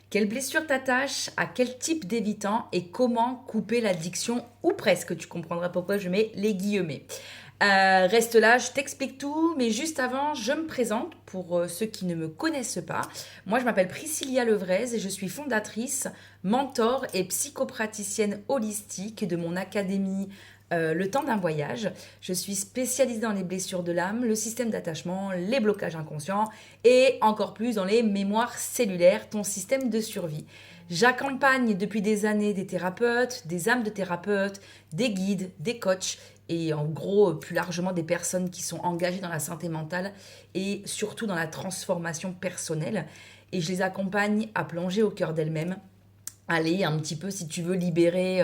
Quelle blessure t'attache à quel type d'évitant et comment couper l'addiction ou presque. Tu comprendras pourquoi je mets les guillemets. Reste là, je t'explique tout, mais juste avant, je me présente pour ceux qui ne me connaissent pas. Moi, je m'appelle Priscilla Levrez et je suis fondatrice, mentor et psychopraticienne holistique de mon académie Le Temps d'un voyage. Je suis spécialisée dans les blessures de l'âme, le système d'attachement, les blocages inconscients et encore plus dans les mémoires cellulaires, ton système de survie. J'accompagne depuis des années des thérapeutes, des âmes de thérapeutes, des guides, des coachs et en gros plus largement des personnes qui sont engagées dans la santé mentale et surtout dans la transformation personnelle. Et je les accompagne à plonger au cœur d'elles-mêmes, aller un petit peu, si tu veux, libérer,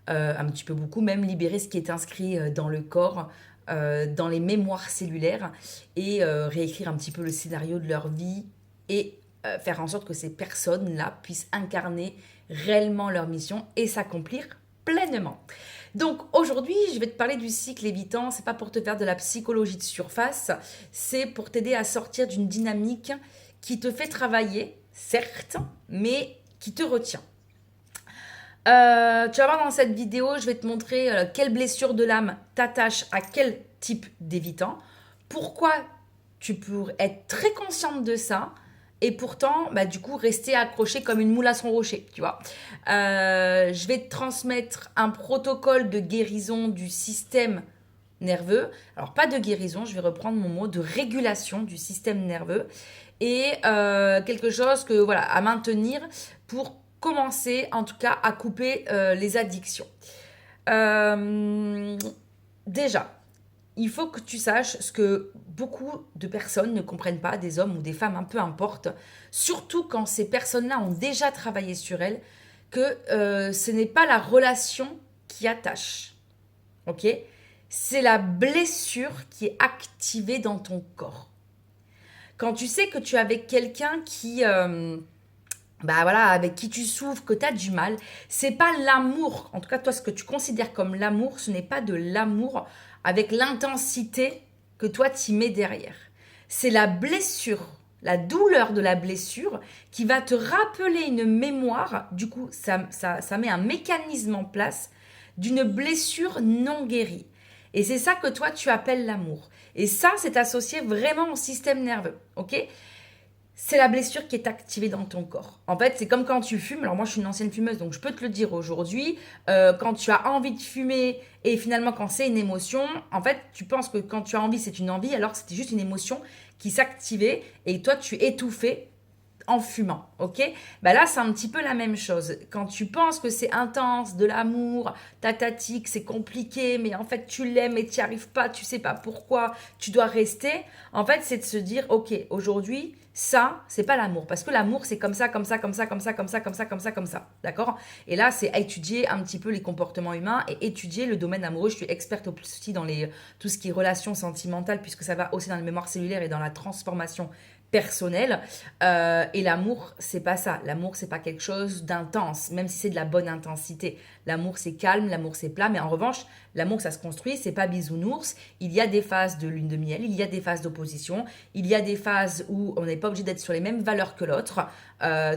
un petit peu beaucoup, même libérer ce qui est inscrit dans le corps, dans les mémoires cellulaires et réécrire un petit peu le scénario de leur vie et faire en sorte que ces personnes-là puissent incarner réellement leur mission et s'accomplir pleinement. Donc aujourd'hui, je vais te parler du cycle évitant. C'est pas pour te faire de la psychologie de surface, c'est pour t'aider à sortir d'une dynamique qui te fait travailler, certes, mais qui te retient. Tu vas voir dans cette vidéo, je vais te montrer quelle blessure de l'âme t'attache à quel type d'évitant, pourquoi tu peux être très consciente de ça et pourtant, du coup, rester accroché comme une moule à son rocher, tu vois. Je vais te transmettre un protocole de guérison du système nerveux. Alors, pas de guérison, je vais reprendre mon mot, de régulation du système nerveux et quelque chose que, voilà, à maintenir pour commencer, en tout cas, à couper les addictions. Déjà, il faut que tu saches ce que beaucoup de personnes ne comprennent pas, des hommes ou des femmes, peu importe, surtout quand ces personnes-là ont déjà travaillé sur elles, que ce n'est pas la relation qui attache, ok? C'est la blessure qui est activée dans ton corps. Quand tu sais que tu es avec quelqu'un qui... avec qui tu souffres, que tu as du mal, c'est pas l'amour. En tout cas, toi, ce que tu considères comme l'amour, ce n'est pas de l'amour avec l'intensité que toi t'y mets derrière. C'est la blessure, la douleur de la blessure qui va te rappeler une mémoire. Du coup, ça met un mécanisme en place d'une blessure non guérie. Et c'est ça que toi, tu appelles l'amour. Et ça, c'est associé vraiment au système nerveux, ok ? C'est la blessure qui est activée dans ton corps. En fait, c'est comme quand tu fumes. Alors moi, je suis une ancienne fumeuse, donc je peux te le dire aujourd'hui. Quand tu as envie de fumer et finalement quand c'est une émotion, en fait, tu penses que quand tu as envie, c'est une envie, alors que c'était juste une émotion qui s'activait et toi, tu étouffais en fumant, ok? Là, c'est un petit peu la même chose. Quand tu penses que c'est intense, de l'amour, tatatique, c'est compliqué, mais en fait, tu l'aimes et tu n'y arrives pas, tu sais pas pourquoi, tu dois rester. En fait, c'est de se dire, ok, aujourd'hui, ça, c'est pas l'amour. Parce que l'amour, c'est comme ça, comme ça, comme ça, comme ça, comme ça, comme ça, comme ça, comme ça. D'accord? Et là, c'est à étudier un petit peu les comportements humains et étudier le domaine amoureux. Je suis experte aussi dans tout ce qui est relations sentimentales, puisque ça va aussi dans la mémoire cellulaire et dans la transformation personnel. Et l'amour, c'est pas ça. L'amour, c'est pas quelque chose d'intense, même si c'est de la bonne intensité. L'amour, c'est calme, l'amour, c'est plat. Mais en revanche, l'amour, ça se construit, c'est pas bisounours. Il y a des phases de lune de miel, il y a des phases d'opposition, il y a des phases où on n'est pas obligé d'être sur les mêmes valeurs que l'autre.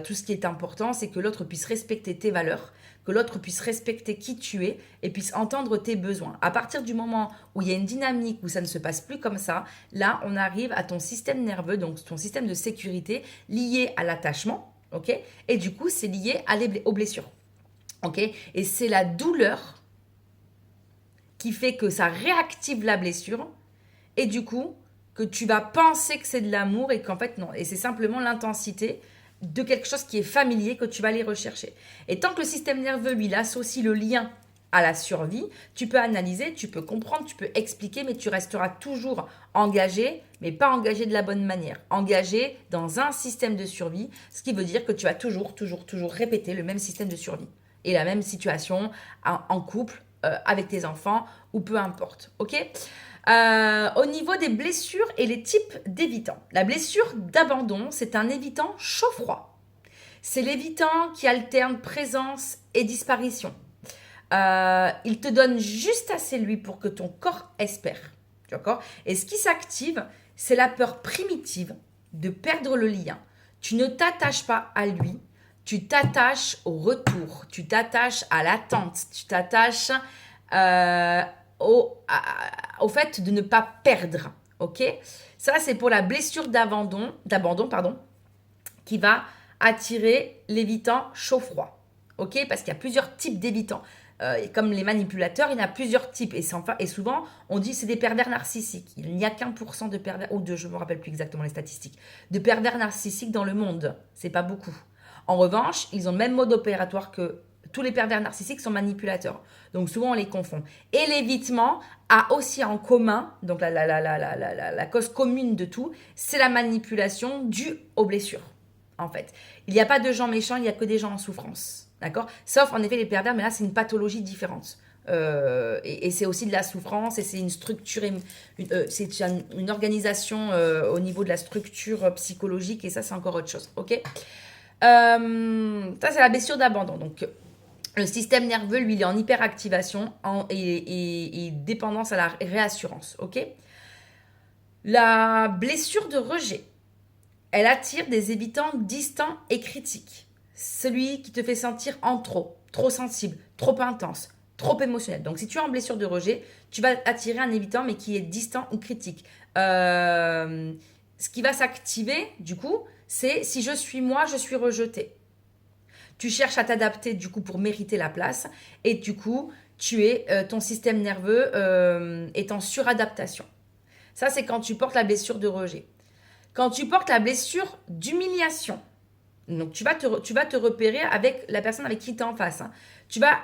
Tout ce qui est important, c'est que l'autre puisse respecter tes valeurs, que l'autre puisse respecter qui tu es et puisse entendre tes besoins. À partir du moment où il y a une dynamique où ça ne se passe plus comme ça, là, on arrive à ton système nerveux, donc ton système de sécurité lié à l'attachement, ok? Et du coup, c'est lié aux blessures, ok? Et c'est la douleur qui fait que ça réactive la blessure et du coup, que tu vas penser que c'est de l'amour et qu'en fait, non. Et c'est simplement l'intensité de quelque chose qui est familier que tu vas aller rechercher. Et tant que le système nerveux, lui, il associe le lien à la survie, tu peux analyser, tu peux comprendre, tu peux expliquer, mais tu resteras toujours engagé, mais pas engagé de la bonne manière. Engagé dans un système de survie, ce qui veut dire que tu vas toujours répéter le même système de survie. Et la même situation en couple, avec tes enfants, ou peu importe. Ok ? Au niveau des blessures et les types d'évitants. La blessure d'abandon, c'est un évitant chaud-froid. C'est l'évitant qui alterne présence et disparition. Il te donne juste assez lui pour que ton corps espère. D'accord ? Et ce qui s'active, c'est la peur primitive de perdre le lien. Tu ne t'attaches pas à lui. tu t'attaches au retour, tu t'attaches à l'attente, tu t'attaches au fait de ne pas perdre. Ok? Ça, c'est pour la blessure d'abandon, pardon, qui va attirer l'évitant chaud-froid. Ok? Parce qu'il y a plusieurs types d'évitants. Comme les manipulateurs, il y en a plusieurs types. Et souvent, on dit que c'est des pervers narcissiques. Il n'y a qu'1% de pervers, ou de, je ne me rappelle plus exactement les statistiques, de pervers narcissiques dans le monde. C'est pas beaucoup. En revanche, ils ont le même mode opératoire que tous les pervers narcissiques sont manipulateurs. Donc souvent, on les confond. Et l'évitement a aussi en commun, donc la cause commune de tout, c'est la manipulation due aux blessures, en fait. Il n'y a pas de gens méchants, il n'y a que des gens en souffrance. D'accord? Sauf en effet les pervers, mais là, c'est une pathologie différente. Et c'est aussi de la souffrance, et c'est une structure, c'est une organisation au niveau de la structure psychologique, et ça, c'est encore autre chose. Ok? Ça, c'est la blessure d'abandon. Donc, le système nerveux, lui, il est en hyperactivation et dépendance à la réassurance. Ok? La blessure de rejet, elle attire des évitants distants et critiques. Celui qui te fait sentir en trop sensible, trop intense, trop émotionnel. Donc, si tu es en blessure de rejet, tu vas attirer un évitant, mais qui est distant ou critique. Ce qui va s'activer, du coup, c'est si je suis moi, je suis rejeté. Tu cherches à t'adapter, du coup, pour mériter la place. Et du coup, ton système nerveux est en suradaptation. Ça, c'est quand tu portes la blessure de rejet. Quand tu portes la blessure d'humiliation, donc tu vas te repérer avec la personne avec qui tu es en face. Hein. Tu vas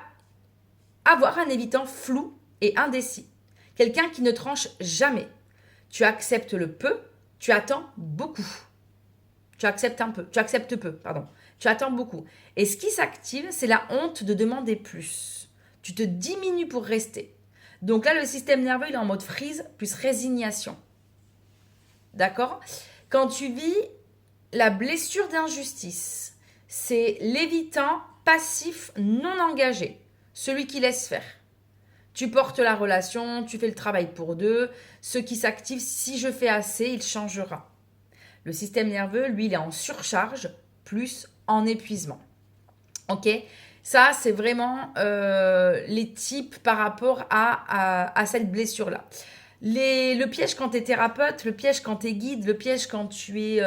avoir un évitant flou et indécis. Quelqu'un qui ne tranche jamais. Tu acceptes le peu, tu attends beaucoup. Tu acceptes peu, pardon. Tu attends beaucoup. Et ce qui s'active, c'est la honte de demander plus. Tu te diminues pour rester. Donc là, le système nerveux, il est en mode freeze plus résignation. D'accord? Quand tu vis la blessure d'injustice, c'est l'évitant passif non engagé, celui qui laisse faire. Tu portes la relation, tu fais le travail pour deux. Ce qui s'active, si je fais assez, il changera. Le système nerveux, lui, il est en surcharge plus en épuisement. Ok? Ça, c'est vraiment les types par rapport à cette blessure-là. Le piège quand tu es thérapeute, le piège quand tu es guide, le piège quand tu es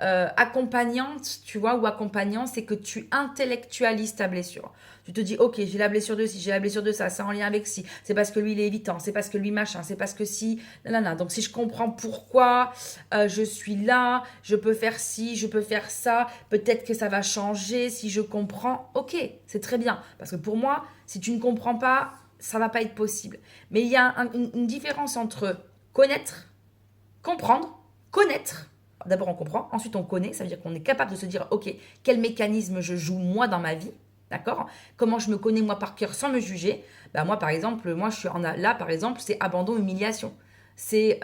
accompagnante, tu vois, ou accompagnant, c'est que tu intellectualises ta blessure. Tu te dis, ok, j'ai la blessure de ci, j'ai la blessure de ça, c'est en lien avec ci, c'est parce que lui il est évitant, c'est parce que lui machin, c'est parce que si, nanana. Donc si je comprends pourquoi je suis là, je peux faire ci, je peux faire ça, peut-être que ça va changer si je comprends, ok, c'est très bien. Parce que pour moi, si tu ne comprends pas, ça va pas être possible. Mais il y a une différence entre connaître, comprendre, connaître. D'abord, on comprend, ensuite on connaît, ça veut dire qu'on est capable de se dire, ok, quel mécanisme je joue moi dans ma vie, d'accord? Comment je me connais moi par cœur sans me juger? Ben moi, par exemple, là, par exemple, c'est abandon, humiliation. C'est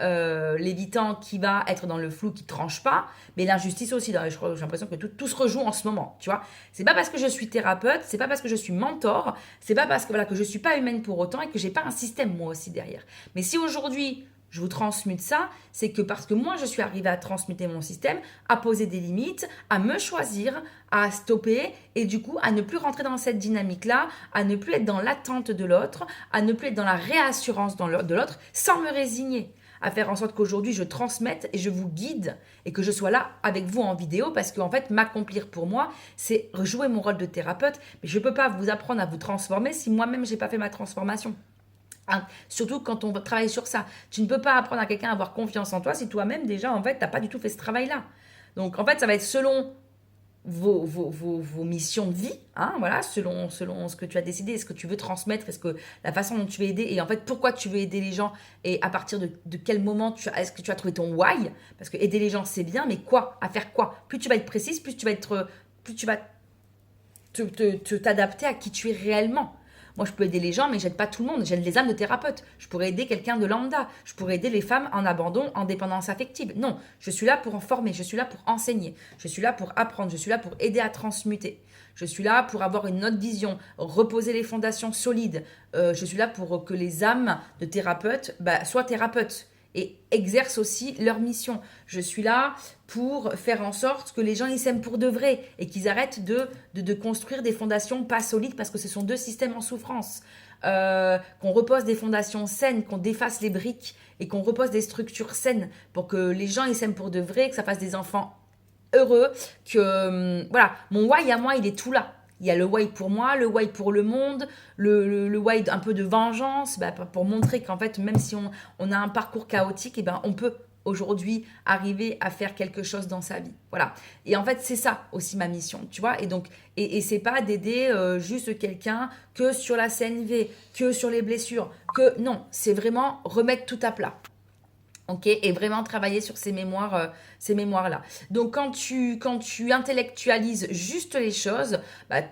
l'évitant qui va être dans le flou, qui tranche pas, mais l'injustice aussi. J'ai l'impression que tout se rejoue en ce moment, tu vois. C'est pas parce que je suis thérapeute, c'est pas parce que je suis mentor, c'est pas parce que voilà que je suis pas humaine pour autant et que j'ai pas un système moi aussi derrière. Mais si aujourd'hui je vous transmute ça, c'est que parce que moi, je suis arrivée à transmuter mon système, à poser des limites, à me choisir, à stopper et du coup, à ne plus rentrer dans cette dynamique-là, à ne plus être dans l'attente de l'autre, à ne plus être dans la réassurance de l'autre, sans me résigner. À faire en sorte qu'aujourd'hui, je transmette et je vous guide et que je sois là avec vous en vidéo parce qu'en fait, m'accomplir pour moi, c'est jouer mon rôle de thérapeute. Mais je ne peux pas vous apprendre à vous transformer si moi-même, je n'ai pas fait ma transformation. Hein, surtout quand on travaille sur ça. Tu ne peux pas apprendre à quelqu'un à avoir confiance en toi si toi-même, déjà, en fait, tu n'as pas du tout fait ce travail-là. Donc, en fait, ça va être selon vos missions de vie, hein, voilà, selon ce que tu as décidé, ce que tu veux transmettre, est-ce que la façon dont tu veux aider, et en fait, pourquoi tu veux aider les gens, et à partir de quel moment est-ce que tu as trouvé ton why, parce que aider les gens, c'est bien, mais quoi, à faire quoi? Plus tu vas être précise, plus tu vas t'adapter à qui tu es réellement. Moi, je peux aider les gens, mais j'aide pas tout le monde. J'aide les âmes de thérapeute. Je pourrais aider quelqu'un de lambda. Je pourrais aider les femmes en abandon, en dépendance affective. Non, je suis là pour en former. Je suis là pour enseigner. Je suis là pour apprendre. Je suis là pour aider à transmuter. Je suis là pour avoir une autre vision, reposer les fondations solides. Je suis là pour que les âmes de thérapeutes soient thérapeutes et exercent aussi leur mission. Je suis là pour faire en sorte que les gens ils s'aiment pour de vrai et qu'ils arrêtent de construire des fondations pas solides parce que ce sont deux systèmes en souffrance. Qu'on repose des fondations saines, qu'on défasse les briques et qu'on repose des structures saines pour que les gens ils s'aiment pour de vrai, que ça fasse des enfants heureux, que voilà, mon why à moi il est tout là. Il y a le why pour moi, le why pour le monde, le why un peu de vengeance, pour montrer qu'en fait, même si on a un parcours chaotique, et ben, on peut aujourd'hui arriver à faire quelque chose dans sa vie. Voilà. Et en fait, c'est ça aussi ma mission, tu vois. Et donc, et c'est pas d'aider juste quelqu'un que sur la CNV, que sur les blessures, que non, c'est vraiment remettre tout à plat. Ok, et vraiment travailler sur ces mémoires-là. Donc, quand tu intellectualises juste les choses,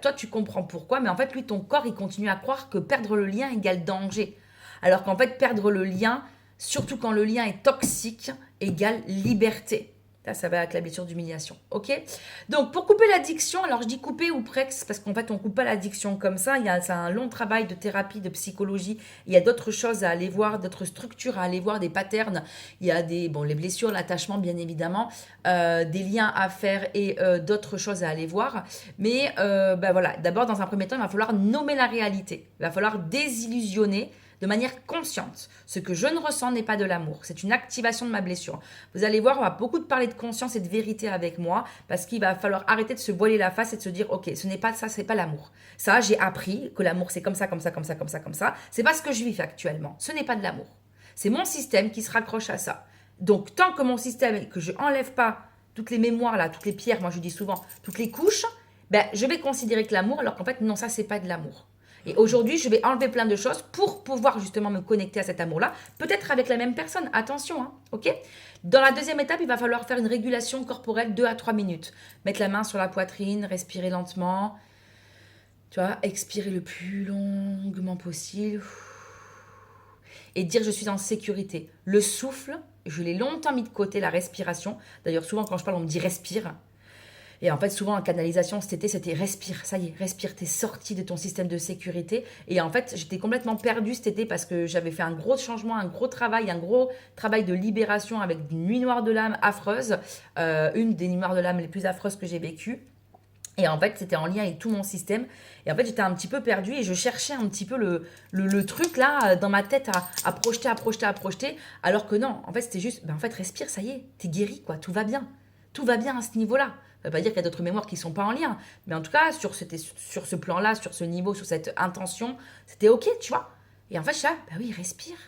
toi, tu comprends pourquoi, mais en fait, lui, ton corps, il continue à croire que perdre le lien égale danger. Alors qu'en fait, perdre le lien, surtout quand le lien est toxique, égale liberté. Ça va avec la blessure d'humiliation, ok? Donc, pour couper l'addiction, alors je dis couper ou presque, parce qu'en fait, on coupe pas l'addiction comme ça. C'est un long travail de thérapie, de psychologie. Il y a d'autres choses à aller voir, d'autres structures à aller voir, des patterns. Il y a les blessures, l'attachement, bien évidemment, des liens à faire et d'autres choses à aller voir. Mais voilà, d'abord, dans un premier temps, il va falloir nommer la réalité. Il va falloir désillusionner de manière consciente. Ce que je ne ressens n'est pas de l'amour. C'est une activation de ma blessure. Vous allez voir, on va beaucoup de parler de conscience et de vérité avec moi parce qu'il va falloir arrêter de se voiler la face et de se dire, ok, ce n'est pas ça, c'est pas l'amour. Ça, j'ai appris que l'amour, c'est comme ça, comme ça, comme ça, comme ça, comme ça. C'est pas ce que je vis actuellement. Ce n'est pas de l'amour. C'est mon système qui se raccroche à ça. Donc, tant que mon système, que je enlève pas toutes les mémoires là, toutes les pierres, moi je dis souvent, toutes les couches, je vais considérer que l'amour, alors qu'en fait, non, ça, c'est pas de l'amour. Et aujourd'hui, je vais enlever plein de choses pour pouvoir justement me connecter à cet amour-là. Peut-être avec la même personne, attention, hein, ok? Dans la deuxième étape, il va falloir faire une régulation corporelle 2 à 3 minutes. Mettre la main sur la poitrine, respirer lentement. Tu vois, expirer le plus longuement possible. Et dire je suis en sécurité. Le souffle, je l'ai longtemps mis de côté, la respiration. D'ailleurs, souvent quand je parle, on me dit respire. Et en fait, souvent en canalisation, c'était respire, ça y est, respire, t'es sorti de ton système de sécurité. Et en fait, j'étais complètement perdue cet été parce que j'avais fait un gros changement, un gros travail de libération avec une nuit noire de l'âme affreuse, une des nuits noires de l'âme les plus affreuses que j'ai vécues. Et en fait, c'était en lien avec tout mon système. Et en fait, j'étais un petit peu perdue et je cherchais un petit peu le truc là dans ma tête à projeter. Alors que non, en fait, c'était juste, en fait, respire, ça y est, t'es guéri, quoi, tout va bien. Tout va bien à ce niveau-là. Ça ne veut pas dire qu'il y a d'autres mémoires qui ne sont pas en lien. Mais en tout cas, sur ce plan-là, sur ce niveau, sur cette intention, c'était OK, tu vois. Et en fait, je suis là, oui, respire.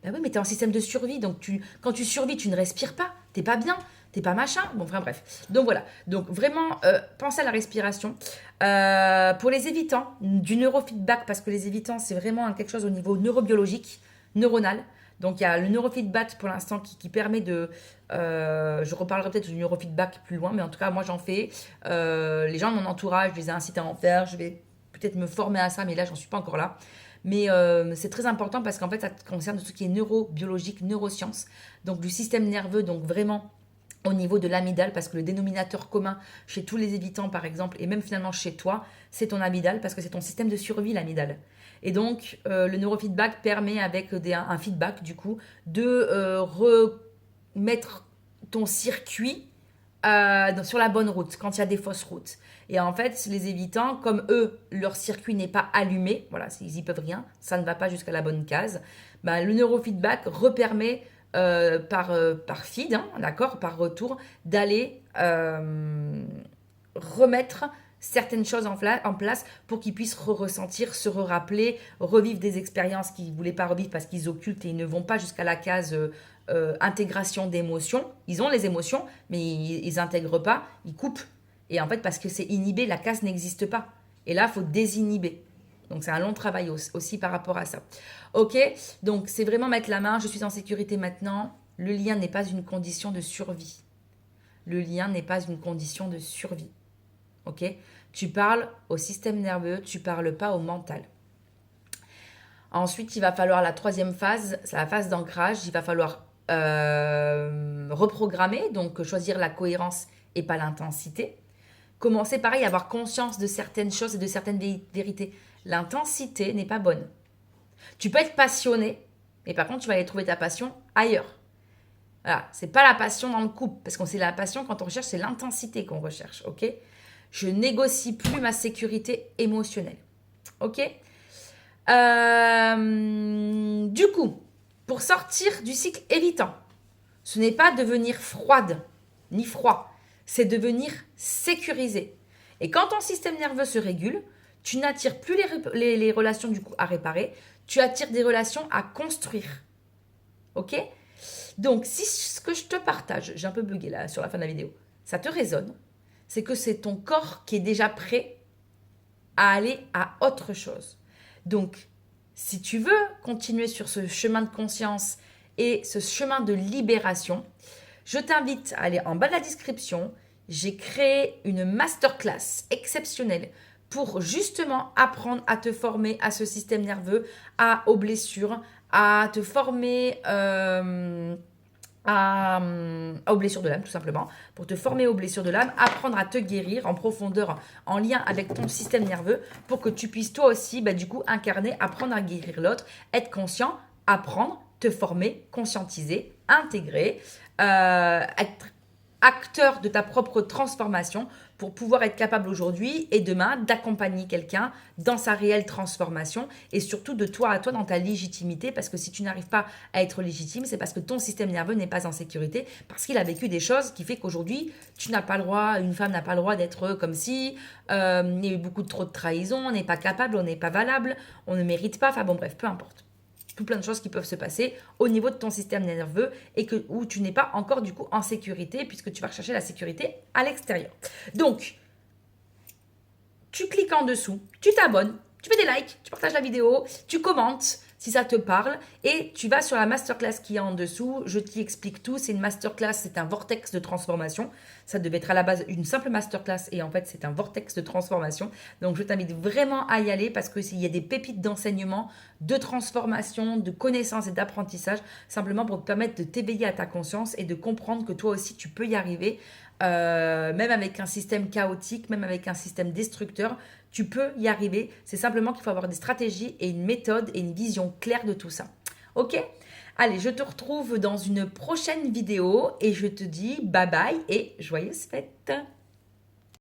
Oui, mais tu es en système de survie. Donc, quand tu survis, tu ne respires pas. Tu n'es pas bien. Tu n'es pas machin. Bon, enfin, bref. Donc, voilà. Donc, vraiment, pensez à la respiration. Pour les évitants, du neurofeedback, parce que les évitants, c'est vraiment quelque chose au niveau neurobiologique, neuronal. Donc, il y a le neurofeedback pour l'instant qui permet de... je reparlerai peut-être du neurofeedback plus loin, mais en tout cas, moi, j'en fais. Les gens de mon entourage, je les ai incités à en faire. Je vais peut-être me former à ça, mais là, j'en suis pas encore là. Mais c'est très important parce qu'en fait, ça concerne tout ce qui est neurobiologique, neurosciences. Donc, du système nerveux, donc vraiment au niveau de l'amygdale, parce que le dénominateur commun chez tous les évitants, par exemple, et même finalement chez toi, c'est ton amygdale, parce que c'est ton système de survie, l'amygdale. Et donc, le neurofeedback permet, avec un feedback, du coup, de remettre ton circuit sur la bonne route, quand il y a des fausses routes. Et en fait, les évitants, comme eux, leur circuit n'est pas allumé, voilà, ils n'y peuvent rien, ça ne va pas jusqu'à la bonne case, le neurofeedback repermet par feed, hein, d'accord, par retour, d'aller remettre certaines choses en place pour qu'ils puissent ressentir, se rappeler, revivre des expériences qu'ils ne voulaient pas revivre parce qu'ils occultent et ils ne vont pas jusqu'à la case intégration d'émotions. Ils ont les émotions, mais ils n'intègrent pas, ils coupent. Et en fait, parce que c'est inhibé, la case n'existe pas. Et là, il faut désinhiber. Donc, c'est un long travail aussi par rapport à ça. Ok, donc c'est vraiment mettre la main, je suis en sécurité maintenant. Le lien n'est pas une condition de survie. Le lien n'est pas une condition de survie. Ok, tu parles au système nerveux, tu parles pas au mental. Ensuite, il va falloir la troisième phase, c'est la phase d'ancrage. Il va falloir reprogrammer, donc choisir la cohérence et pas l'intensité. Commencer pareil à avoir conscience de certaines choses et de certaines vérités. L'intensité n'est pas bonne. Tu peux être passionné, mais par contre, tu vas aller trouver ta passion ailleurs. Voilà, c'est pas la passion dans le couple, parce qu'on sait la passion quand on recherche, c'est l'intensité qu'on recherche, ok? Je négocie plus ma sécurité émotionnelle, ok? Du coup, pour sortir du cycle évitant, ce n'est pas devenir froide ni froid, c'est devenir sécurisé. Et quand ton système nerveux se régule, tu n'attires plus les relations du coup à réparer, tu attires des relations à construire. Ok? Donc, si ce que je te partage, j'ai un peu bugué là sur la fin de la vidéo, ça te résonne, c'est que c'est ton corps qui est déjà prêt à aller à autre chose. Donc, si tu veux continuer sur ce chemin de conscience et ce chemin de libération, je t'invite à aller en bas de la description. J'ai créé une masterclass exceptionnelle pour justement apprendre à te former à ce système nerveux, aux blessures, à te former aux blessures de l'âme, tout simplement, pour te former aux blessures de l'âme, apprendre à te guérir en profondeur, en lien avec ton système nerveux, pour que tu puisses toi aussi, du coup, incarner, apprendre à guérir l'autre, être conscient, apprendre, te former, conscientiser, intégrer, être acteur de ta propre transformation pour pouvoir être capable aujourd'hui et demain d'accompagner quelqu'un dans sa réelle transformation et surtout de toi à toi dans ta légitimité, parce que si tu n'arrives pas à être légitime, c'est parce que ton système nerveux n'est pas en sécurité, parce qu'il a vécu des choses qui fait qu'aujourd'hui tu n'as pas le droit, une femme n'a pas le droit d'être comme si il y a eu beaucoup trop de trahison, on n'est pas capable, on n'est pas valable, on ne mérite pas, enfin bon bref, peu importe. Tout plein de choses qui peuvent se passer au niveau de ton système nerveux et où tu n'es pas encore du coup en sécurité puisque tu vas rechercher la sécurité à l'extérieur. Donc, tu cliques en dessous, tu t'abonnes, tu fais des likes, tu partages la vidéo, tu commentes si ça te parle et tu vas sur la masterclass qui est en dessous. Je t'y explique tout. C'est une masterclass, c'est un vortex de transformation. Ça devait être à la base une simple masterclass et en fait, c'est un vortex de transformation. Donc, je t'invite vraiment à y aller parce qu'il y a des pépites d'enseignement, de transformation, de connaissances et d'apprentissage simplement pour te permettre de t'éveiller à ta conscience et de comprendre que toi aussi, tu peux y arriver. Même avec un système chaotique, même avec un système destructeur, tu peux y arriver. C'est simplement qu'il faut avoir des stratégies et une méthode et une vision claire de tout ça. Ok? Allez, je te retrouve dans une prochaine vidéo et je te dis bye bye et joyeuses fêtes!